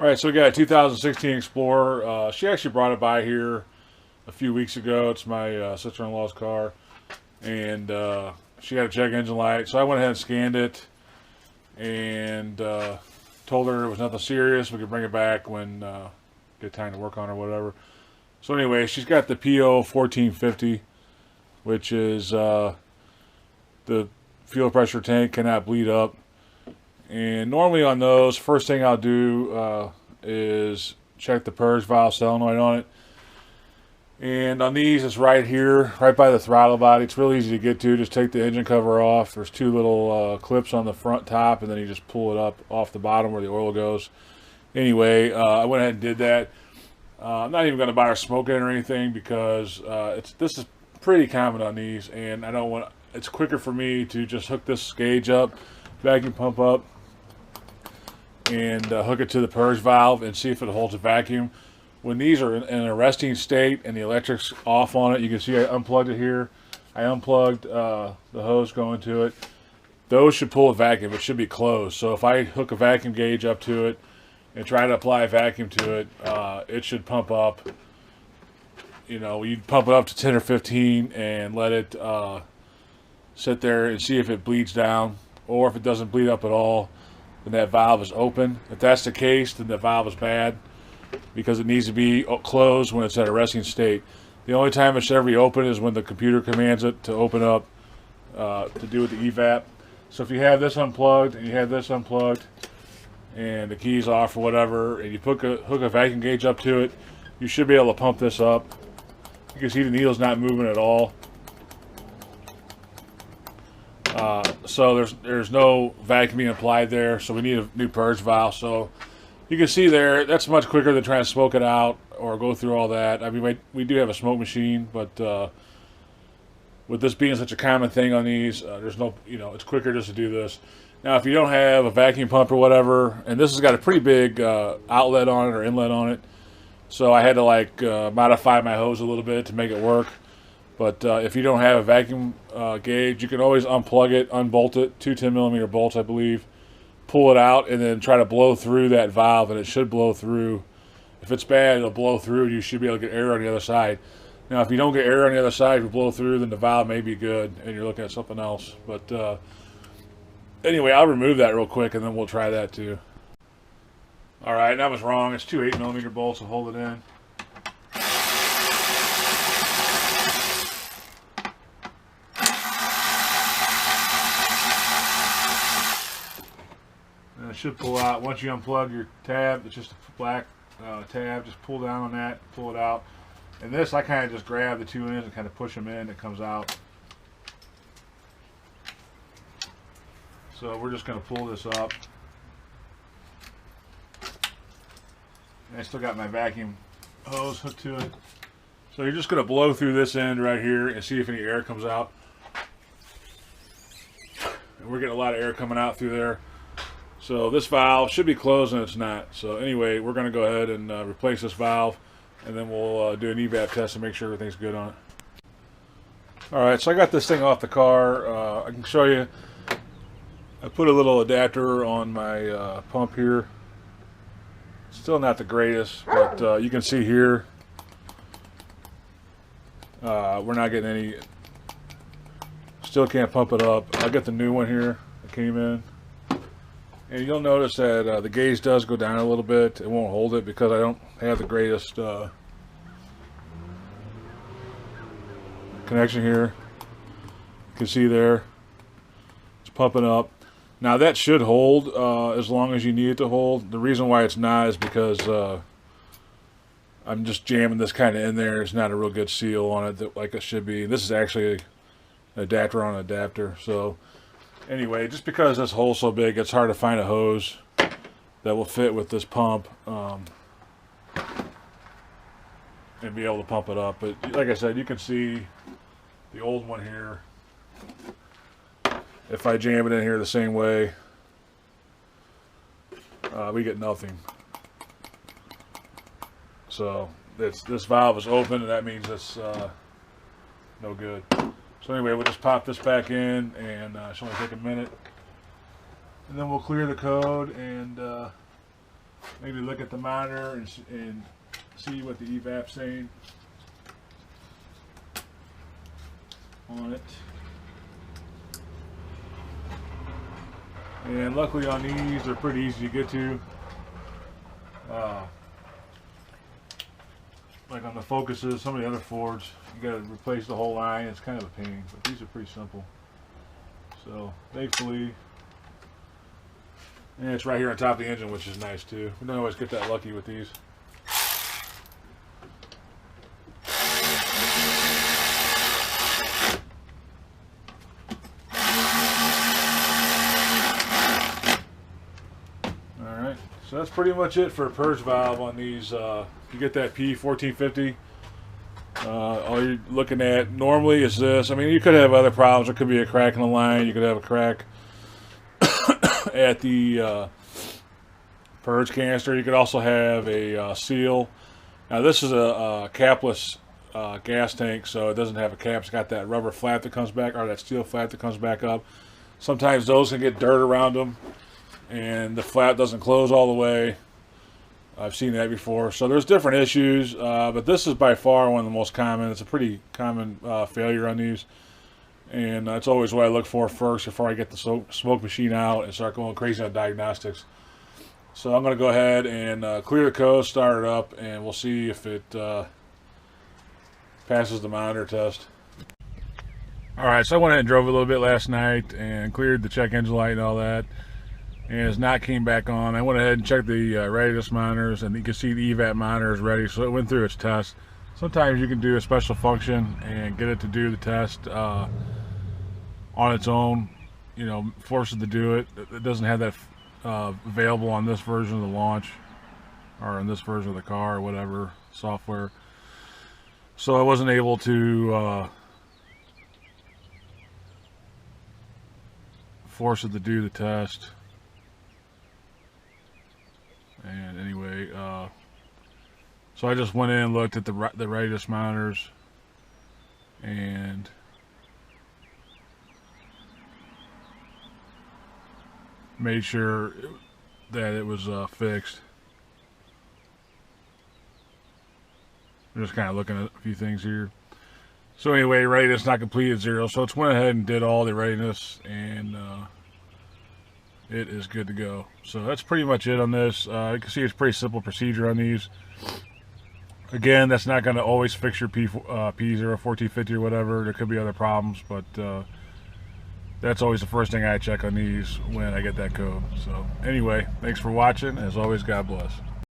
All right, so we got a 2016 Explorer. She actually brought it by here a few weeks ago. It's my sister-in-law's car, and she had a check engine light. So I went ahead and scanned it, and told her it was nothing serious. We could bring it back when get time to work on it or whatever. So anyway, she's got the p1450, which is the fuel pressure tank cannot bleed up. And normally on those, first thing I'll do is check the purge valve solenoid on it. And on these, it's right here, right by the throttle body. It's real easy to get to. Just take the engine cover off. There's two little clips on the front top, and then you just pull it up off the bottom where the oil goes. Anyway, I went ahead and did that. I'm not even going to bother smoking it or anything because this is pretty common on these, and I don't want. It's quicker for me to just hook this gauge up, vacuum pump up, and hook it to the purge valve and see if it holds a vacuum. When these are in a resting state and the electric's off on it, you can see I unplugged it here. I unplugged the hose going to it. Those should pull a vacuum. It should be closed. So if I hook a vacuum gauge up to it and try to apply a vacuum to it, it should pump up. You know, you pump it up to 10 or 15 and let it sit there and see if it bleeds down, or if it doesn't bleed up at all, then that valve is open. If that's the case, then the valve is bad because it needs to be closed when it's at a resting state. The only time it should ever be open is when the computer commands it to open up to do with the evap. So if you have this unplugged and you have this unplugged and the key's off or whatever, and you hook a vacuum gauge up to it, you should be able to pump this up. You can see the needle's not moving at all. So there's no vacuum being applied there, so we need a new purge valve. So you can see there, that's much quicker than trying to smoke it out or go through all that. I mean, we do have a smoke machine, but with this being such a common thing on these, there's no, it's quicker just to do this. Now, if you don't have a vacuum pump or whatever, and this has got a pretty big outlet on it or inlet on it, so I had to modify my hose a little bit to make it work. But if you don't have a vacuum gauge, you can always unplug it, unbolt it, two 10mm bolts, I believe, pull it out, and then try to blow through that valve, and it should blow through. If it's bad, it'll blow through, and you should be able to get air on the other side. Now, if you don't get air on the other side, if you blow through, then the valve may be good, and you're looking at something else. But anyway, I'll remove that real quick, and then we'll try that too. All right, and I was wrong. It's two 8mm bolts to hold it in. And it should pull out. Once you unplug your tab, it's just a black tab. Just pull down on that, pull it out. And this, I kind of just grab the two ends and kind of push them in. It comes out. So we're just going to pull this up. And I still got my vacuum hose hooked to it. So you're just going to blow through this end right here and see if any air comes out. And we're getting a lot of air coming out through there. So this valve should be closed and it's not. So anyway, we're going to go ahead and replace this valve, and then we'll do an evap test and make sure everything's good on it. Alright, so I got this thing off the car. I can show you. I put a little adapter on my pump here. Still not the greatest, but you can see here we're not getting any. Still can't pump it up. I got the new one here that came in. And you'll notice that the gauge does go down a little bit. It won't hold it because I don't have the greatest connection here. You can see there, it's pumping up. Now that should hold as long as you need it to hold. The reason why it's not is because I'm just jamming this kind of in there. It's not a real good seal on it like it should be. This is actually an adapter on an adapter. So anyway, just because this hole's so big, it's hard to find a hose that will fit with this pump and be able to pump it up. But like I said, you can see the old one here. If I jam it in here the same way, we get nothing. So this valve is open, and that means it's no good. So anyway, we'll just pop this back in, and it should only take a minute. And then we'll clear the code and maybe look at the monitor and see what the evap's saying on it. And luckily on these, they're pretty easy to get to. Like on the Focuses, some of the other Fords, you got to replace the whole line. It's kind of a pain, but these are pretty simple. So thankfully, and it's right here on top of the engine, which is nice too. We don't always get that lucky with these. Alright, so that's pretty much it for a purge valve on these. You get that P1450. All you're looking at normally is this. I mean, you could have other problems. There could be a crack in the line. You could have a crack at the purge canister. You could also have a seal. Now this is a capless gas tank, so it doesn't have a cap. It's got that rubber flap that comes back, or that steel flap that comes back up. Sometimes those can get dirt around them, and the flap doesn't close all the way. I've seen that before. So there's different issues, but this is by far one of the most common. It's a pretty common failure on these. And that's always what I look for first before I get the smoke machine out and start going crazy on diagnostics. So I'm going to go ahead and clear the code, start it up, and we'll see if it passes the monitor test. Alright, so I went ahead and drove a little bit last night and cleared the check engine light and all that. And it's not came back on. I went ahead and checked the readiness monitors, and you can see the evap monitor is ready, so it went through its test. Sometimes you can do a special function and get it to do the test on its own, you know, force it to do it. It doesn't have that available on this version of the launch, or in this version of the car, or whatever software. So I wasn't able to force it to do the test. And anyway, so I just went in and looked at the readiness monitors and made sure that it was fixed. I'm just kind of looking at a few things here. So anyway, readiness not complete at 0. So it's went ahead and did all the readiness, and it is good to go. So that's pretty much it on this. You can see it's pretty simple procedure on these. Again, that's not going to always fix your P1450 or whatever. There could be other problems, but that's always the first thing I check on these when I get that code. So anyway, thanks for watching. As always, God bless.